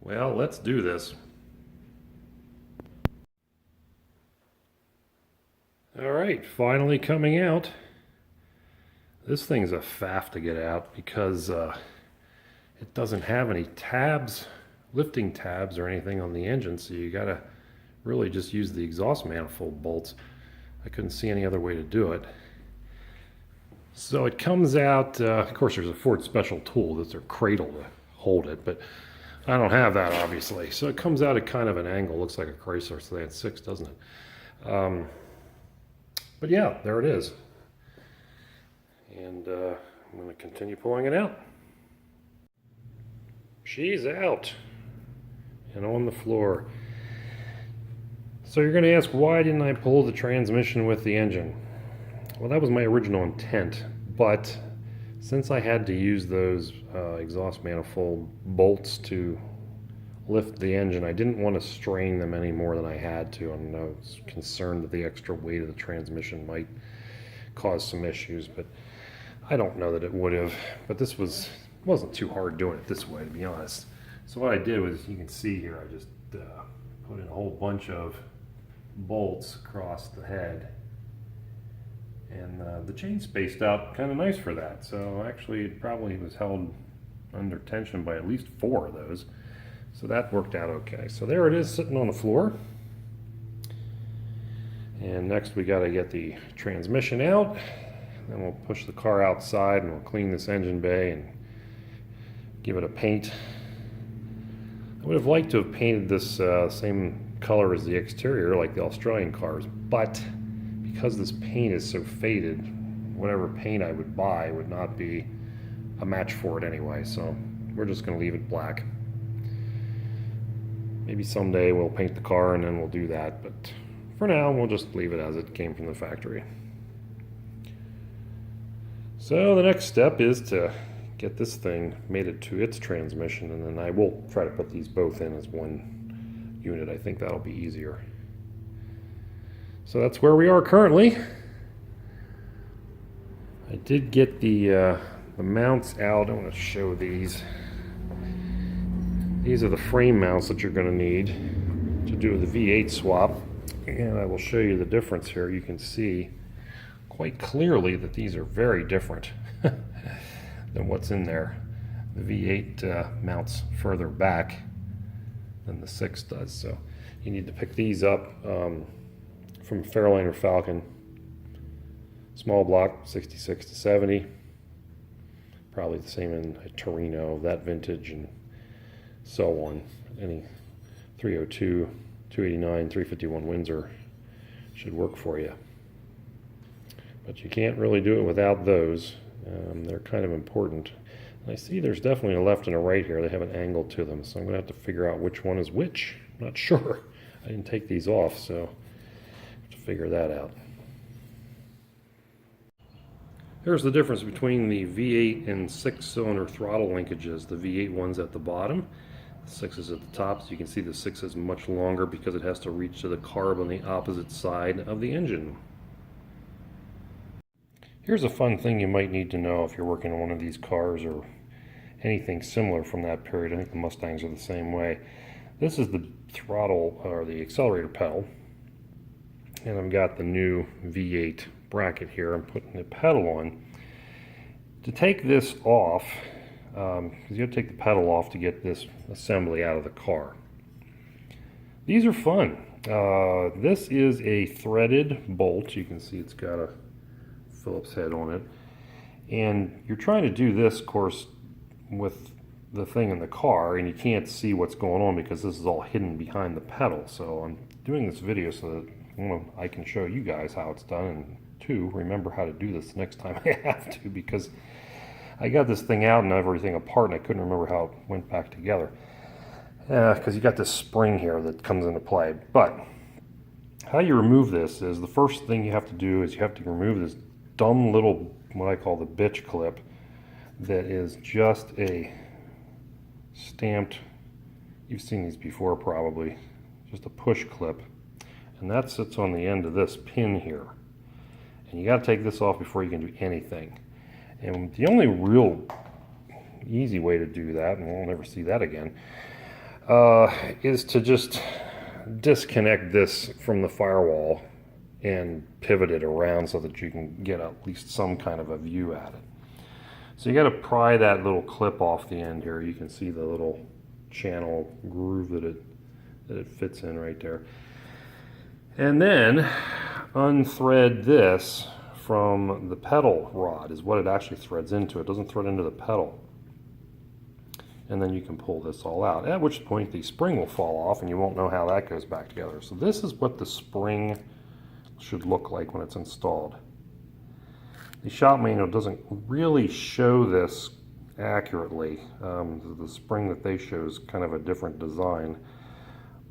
Well, let's do this. All right, finally coming out. This thing's a faff to get out because it doesn't have any tabs, lifting tabs or anything on the engine, so you gotta really just use the exhaust manifold bolts. I couldn't see any other way to do it. So it comes out, of course there's a Ford special tool, that's their cradle to hold it, but I don't have that obviously. So it comes out at kind of an angle, looks like a Chrysler Sedan 6, doesn't it? But yeah, there it is. And I'm going to continue pulling it out. She's out and on the floor. So you're going to ask, why didn't I pull the transmission with the engine? Well, that was my original intent, but since I had to use those exhaust manifold bolts to lift the engine, I didn't want to strain them any more than I had to, and I was concerned that the extra weight of the transmission might cause some issues, but I don't know that it would have. But this wasn't too hard doing it this way, to be honest. So what I did was, you can see here, I just put in a whole bunch of bolts across the head, and the chain spaced out kind of nice for that. So actually it probably was held under tension by at least 4 of those. So that worked out okay. So there it is sitting on the floor. And next we got to get the transmission out. Then we'll push the car outside and we'll clean this engine bay and give it a paint. I would have liked to have painted this same color as the exterior like the Australian cars, but because this paint is so faded, whatever paint I would buy would not be a match for it anyway, so we're just going to leave it black. Maybe someday we'll paint the car and then we'll do that, but for now we'll just leave it as it came from the factory. So the next step is to get this thing mated to its transmission, and then I will try to put these both in as one unit. I think that'll be easier. So that's where we are currently. I did get the mounts out. I want to show these. These are the frame mounts that you're going to need to do the V8 swap, and I will show you the difference here. You can see quite clearly that these are very different than what's in there. The V8 mounts further back than the 6 does, so you need to pick these up from Ford Falcon. Small block, 66 to 70. Probably the same in a Torino, that vintage, and so on. Any 302, 289, 351 Windsor should work for you. But you can't really do it without those. They're kind of important. And I see there's definitely a left and a right here. They have an angle to them, so I'm going to have to figure out which one is which. I'm not sure. I didn't take these off, so I have to figure that out. Here's the difference between the V8 and 6-cylinder throttle linkages. The V8 one's at the bottom, the 6 is at the top. So you can see the 6 is much longer because it has to reach to the carb on the opposite side of the engine. Here's a fun thing you might need to know if you're working on one of these cars or anything similar from that period. I think the Mustangs are the same way. This is the throttle, or the accelerator pedal, and I've got the new V8 bracket here. I'm putting the pedal on. To take this off, because you have to take the pedal off to get this assembly out of the car. These are fun. This is a threaded bolt. You can see it's got a Phillips head on it, and you're trying to do this, of course, with the thing in the car, and you can't see what's going on because this is all hidden behind the pedal. So I'm doing this video so that, one, I can show you guys how it's done, and 2, remember how to do this next time I have to, because I got this thing out and everything apart and I couldn't remember how it went back together, because you got this spring here that comes into play. But how you remove this is, the first thing you have to do is you have to remove this dumb little, what I call the bitch clip, that is just a stamped, you've seen these before probably, just a push clip, and that sits on the end of this pin here. And you got to take this off before you can do anything. And the only real easy way to do that, and we'll never see that again, is to just disconnect this from the firewall and pivot it around so that you can get at least some kind of a view at it. So you got to pry that little clip off the end here. You can see the little channel groove that it fits in right there. And then unthread this from the pedal rod is what it actually threads into. It doesn't thread into the pedal. And then you can pull this all out, at which point the spring will fall off and you won't know how that goes back together. So this is what the spring should look like when it's installed. The shop manual doesn't really show this accurately. The spring that they show is kind of a different design,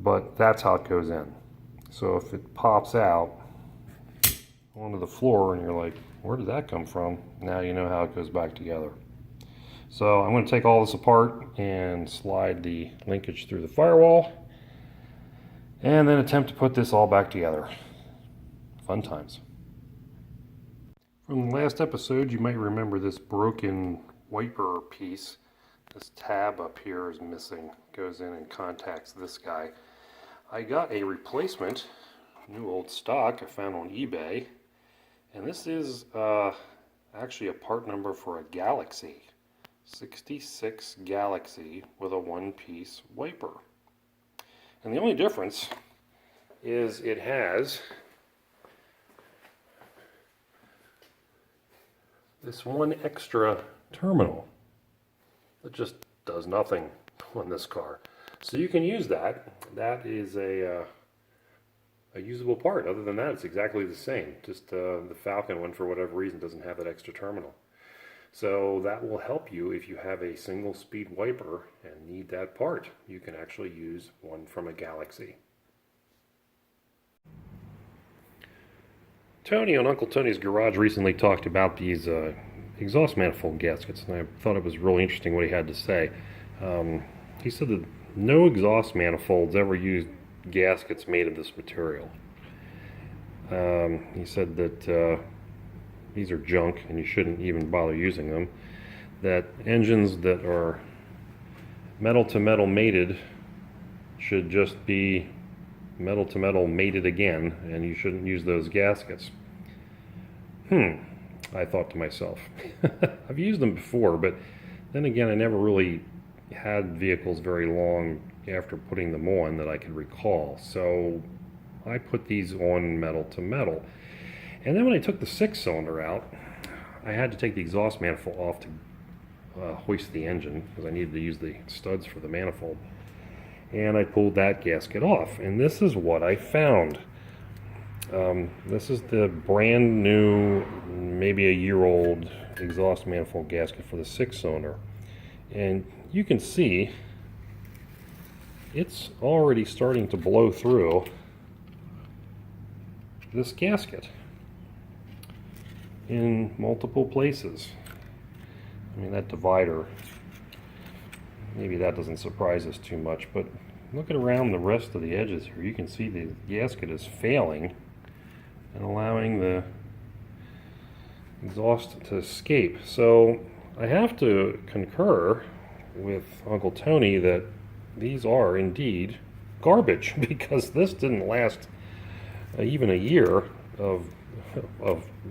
but that's how it goes in. So if it pops out onto the floor and you're like, where did that come from? Now you know how it goes back together. So I'm going to take all this apart and slide the linkage through the firewall and then attempt to put this all back together. Fun times. From the last episode, you might remember this broken wiper piece. This tab up here is missing. Goes in and contacts this guy. I got a replacement, new old stock I found on eBay, and this is actually a part number for a Galaxy. 66 Galaxy with a one-piece wiper. And the only difference is it has this one extra terminal that just does nothing on this car. So you can use that. That is a usable part. Other than that, it's exactly the same. Just the Falcon one, for whatever reason, doesn't have that extra terminal. So that will help you if you have a single speed wiper and need that part. You can actually use one from a Galaxy. Tony on Uncle Tony's Garage recently talked about these exhaust manifold gaskets, and I thought it was really interesting what he had to say. He said that no exhaust manifolds ever used gaskets made of this material. He said that these are junk and you shouldn't even bother using them. That engines that are metal to metal mated should just be metal to metal mated again, and you shouldn't use those gaskets. I thought to myself. I've used them before, but then again, I never really had vehicles very long after putting them on that I could recall. So I put these on metal to metal. And then when I took the 6-cylinder out, I had to take the exhaust manifold off to hoist the engine because I needed to use the studs for the manifold. And I pulled that gasket off, and this is what I found. This is the brand new, maybe a year old exhaust manifold gasket for the 6-cylinder. And you can see it's already starting to blow through this gasket in multiple places. I mean, that divider, maybe that doesn't surprise us too much, but look at around the rest of the edges here. You can see the gasket is failing and allowing the exhaust to escape. So I have to concur with Uncle Tony that these are indeed garbage, because this didn't last even a year of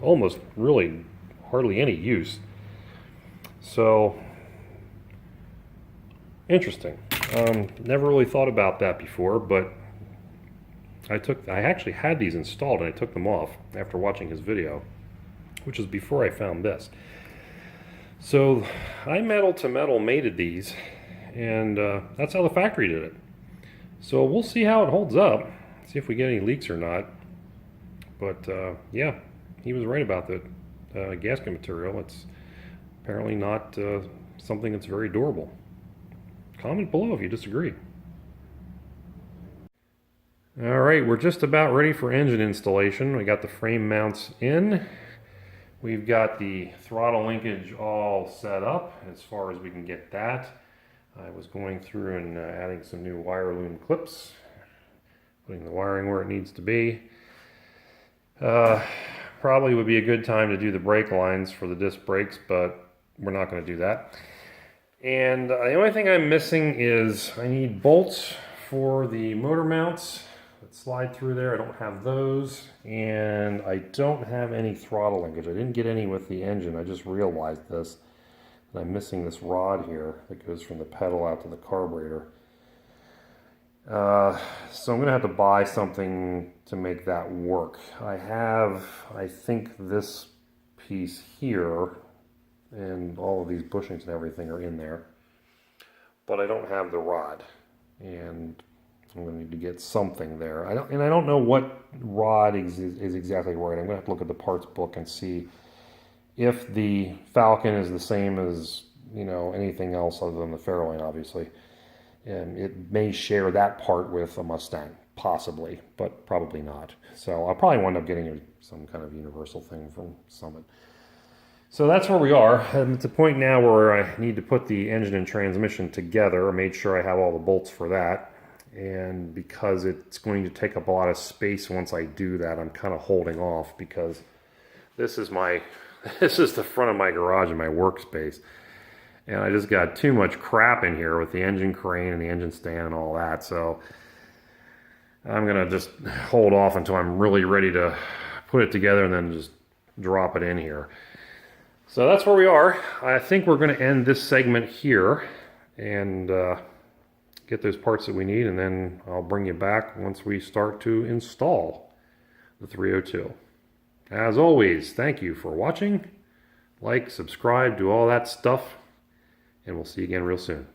almost really hardly any use. So interesting. Never really thought about that before, but I actually had these installed and I took them off after watching his video, which is before I found this. So I metal to metal mated these, and that's how the factory did it. So we'll see how it holds up, see if we get any leaks or not. But yeah, he was right about the gasket material. It's apparently not something that's very durable. Comment below if you disagree. All right, we're just about ready for engine installation. We got the frame mounts in. We've got the throttle linkage all set up as far as we can get that. I was going through and adding some new wire loom clips, putting the wiring where it needs to be. Probably would be a good time to do the brake lines for the disc brakes, but we're not going to do that. And the only thing I'm missing is I need bolts for the motor mounts that slide through there. I don't have those, and I don't have any throttle linkage. I didn't get any with the engine. I just realized this. I'm missing this rod here that goes from the pedal out to the carburetor. So I'm going to have to buy something to make that work. I think this piece here, and all of these bushings and everything are in there, but I don't have the rod, and I'm going to need to get something there. I don't know what rod is exactly right. I'm going to have to look at the parts book and see if the Falcon is the same as, anything else other than the Fairlane, obviously. And it may share that part with a Mustang, possibly, but probably not. So I'll probably wind up getting some kind of universal thing from Summit. So that's where we are. I'm at the point now where I need to put the engine and transmission together. I made sure I have all the bolts for that. And because it's going to take up a lot of space once I do that, I'm kind of holding off, because this is the front of my garage and my workspace. And I just got too much crap in here with the engine crane and the engine stand and all that. So I'm going to just hold off until I'm really ready to put it together and then just drop it in here. So that's where we are. I think we're going to end this segment here and get those parts that we need. And then I'll bring you back once we start to install the 302. As always, thank you for watching. Like, subscribe, do all that stuff. And we'll see you again real soon.